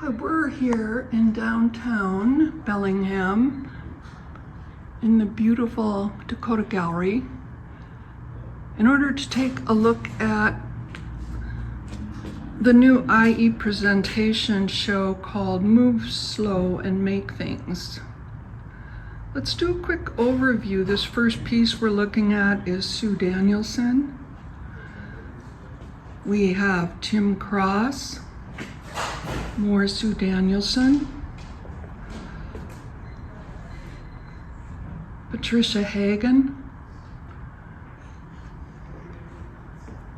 We're here in downtown Bellingham in the beautiful Dakota Gallery in order to take a look at the new IE presentation show called Move Slow and Make Things. Let's do a quick overview. This first piece we're looking at is Sue Danielson. We have Tim Cross, more Sue Danielson, Patricia Hagen,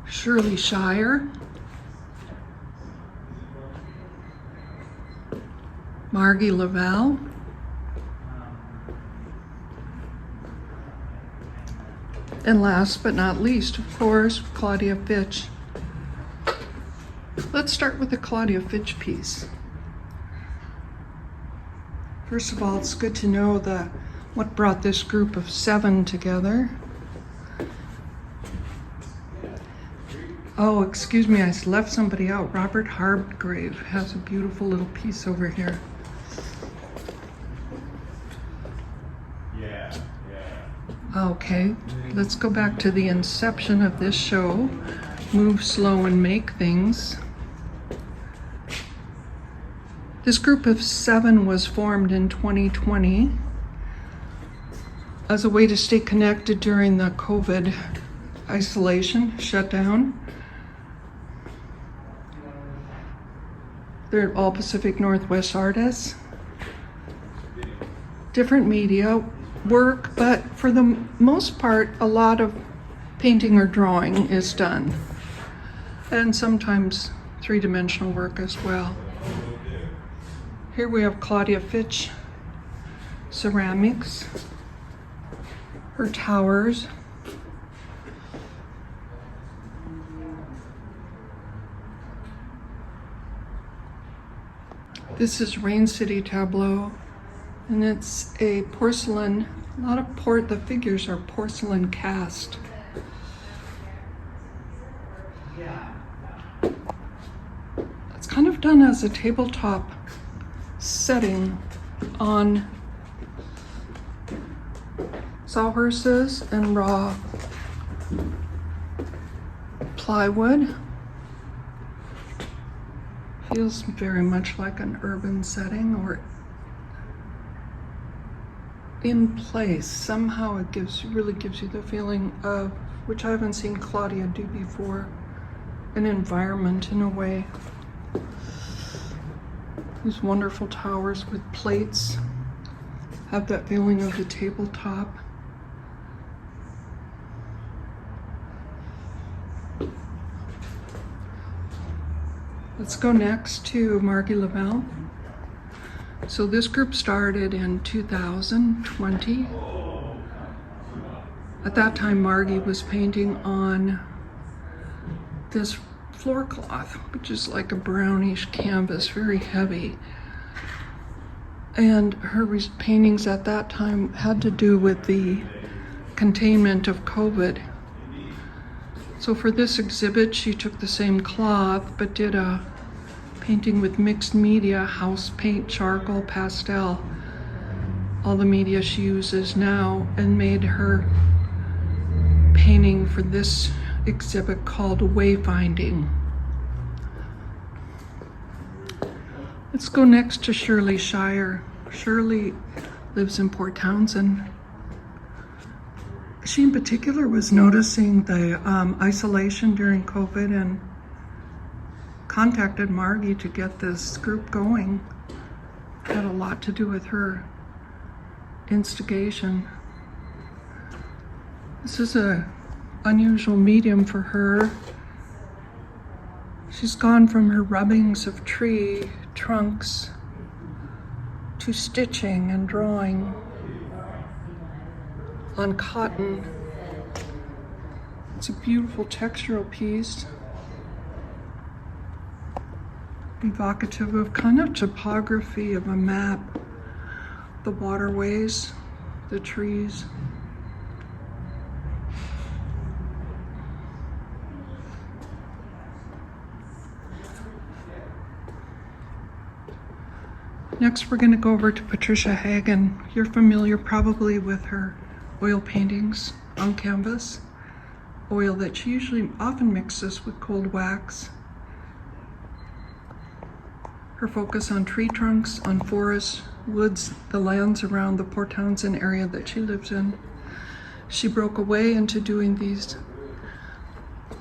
Shirley Scheier, Margy Lavelle, and last but not least, of course, Claudia Fitch. Let's start with the Claudia Fitch piece. First of all, it's good to know what brought this group of 7 together. Oh, excuse me, I left somebody out. Robert Hardgrave has a beautiful little piece over here. Okay, let's go back to the inception of this show, Move Slow and Make Things. This group of 7 was formed in 2020 as a way to stay connected during the COVID isolation, shutdown. They're all Pacific Northwest artists. Different media work, but for the most part, a lot of painting or drawing is done. And sometimes 3-dimensional work as well. Here we have Claudia Fitch, ceramics, her towers. This is Rain City Tableau, and it's a porcelain, the figures are porcelain cast. It's kind of done as a tabletop setting on sawhorses and raw plywood. Feels very much like an urban setting or in place. Somehow it really gives you the feeling of, which I haven't seen Claudia do before, an environment in a way. These wonderful towers with plates have that feeling of the tabletop. Let's go next to Margy Lavelle. So this group started in 2020. At that time, Margy was painting on this floor cloth, which is like a brownish canvas, very heavy. And her paintings at that time had to do with the containment of COVID. So for this exhibit, she took the same cloth, but did a painting with mixed media, house paint, charcoal, pastel, all the media she uses now, and made her painting for this exhibit called Wayfinding. Let's go next to Shirley Scheier. Shirley lives in Port Townsend. She in particular was noticing the isolation during COVID and contacted Margy to get this group going. Had a lot to do with her instigation. This is an unusual medium for her. She's gone from her rubbings of tree trunks to stitching and drawing on cotton. It's a beautiful textural piece, evocative of kind of topography of a map, the waterways, the trees. Next, we're going to go over to Patricia Hagen. You're familiar probably with her oil paintings on canvas. Oil that she usually often mixes with cold wax. Her focus on tree trunks, on forests, woods, the lands around the Port Townsend area that she lives in. She broke away into doing these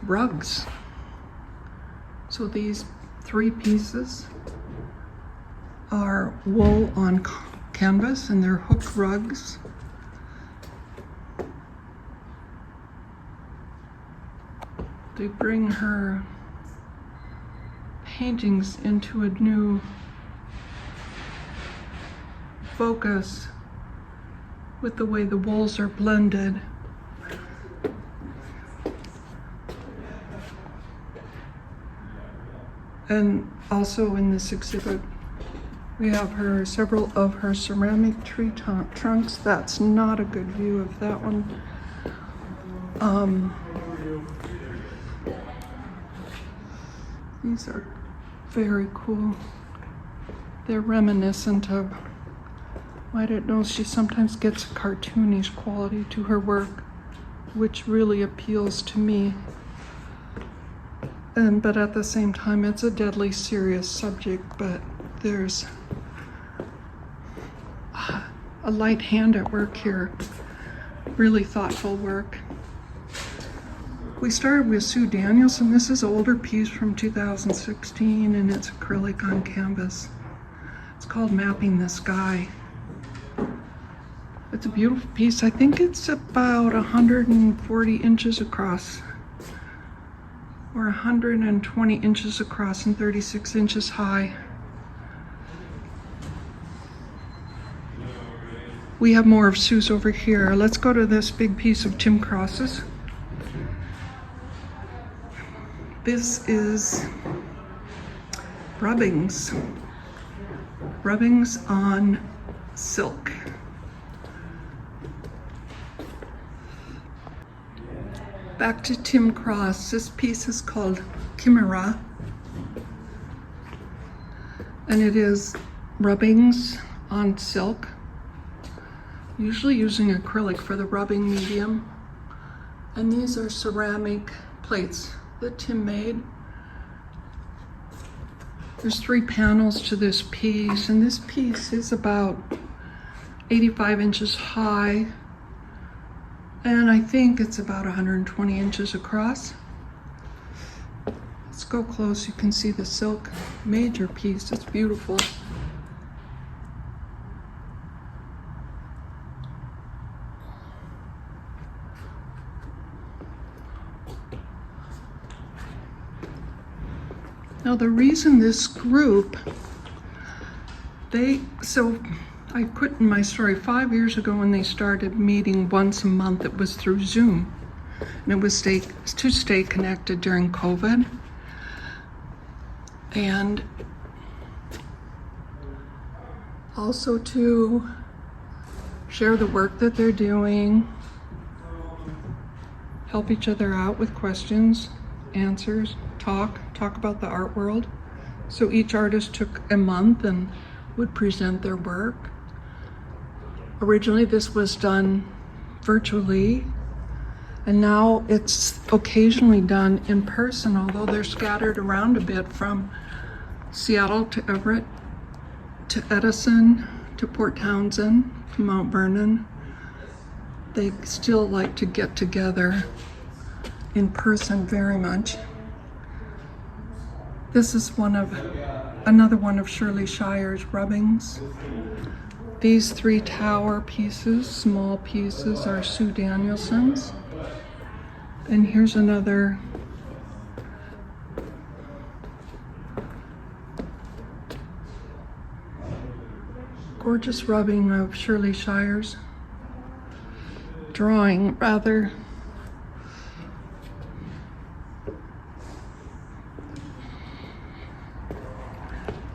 rugs. So these 3 pieces are wool on canvas, and they're hook rugs. They bring her paintings into a new focus with the way the wools are blended. And also in this exhibit, we have several of her ceramic tree trunks. That's not a good view of that one. These are very cool. They're reminiscent of, I don't know, she sometimes gets a cartoonish quality to her work, which really appeals to me. But at the same time, it's a deadly serious subject, but there's a light hand at work here. Really thoughtful work. We started with Sue Danielson. This is an older piece from 2016, and it's acrylic on canvas. It's called Mapping the Sky. It's a beautiful piece. I think it's about 140 inches across, or 120 inches across and 36 inches high. We have more of Sue's over here. Let's go to this big piece of Tim Cross's. This is rubbings on silk. Back to Tim Cross. This piece is called Chimera, and it is rubbings on silk, usually using acrylic for the rubbing medium. And these are ceramic plates that Tim made. There's 3 panels to this piece, and this piece is about 85 inches high, and I think it's about 120 inches across. Let's go close. You can see the silk major piece. It's beautiful. Now the reason this group, I put in my story 5 years ago when they started meeting once a month. It was through Zoom, and it was to stay connected during COVID. And also to share the work that they're doing, help each other out with questions, answers, talk about the art world. So each artist took a month and would present their work. Originally this was done virtually, and now it's occasionally done in person, although they're scattered around a bit from Seattle to Everett to Edison to Port Townsend to Mount Vernon. They still like to get together in person very much. This is another one of Shirley Scheier's rubbings. These 3 tower pieces, small pieces, are Sue Danielson's. And here's another gorgeous rubbing of Shirley Scheier's drawing, rather.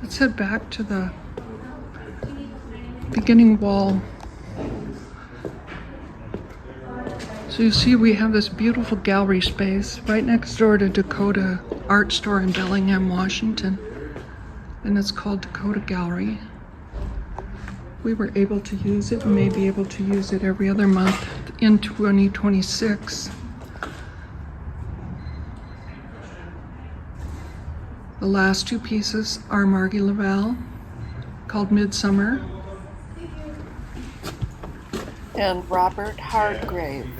Let's head back to the beginning wall. So you see we have this beautiful gallery space right next door to Dakota Art store in Bellingham, Washington. And it's called Dakota Gallery. we were able to use it, and may be able to use it every other month in 2026. The last two pieces are Margy Lavelle, called Midsummer. And Robert Hardgrave.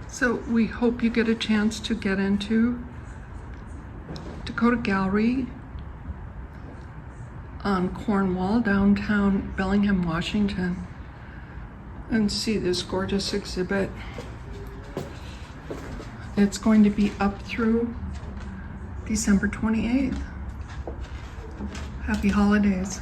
So we hope you get a chance to get into Dakota Gallery on Cornwall, downtown Bellingham, Washington, and see this gorgeous exhibit. It's going to be up through December 28th. Happy holidays.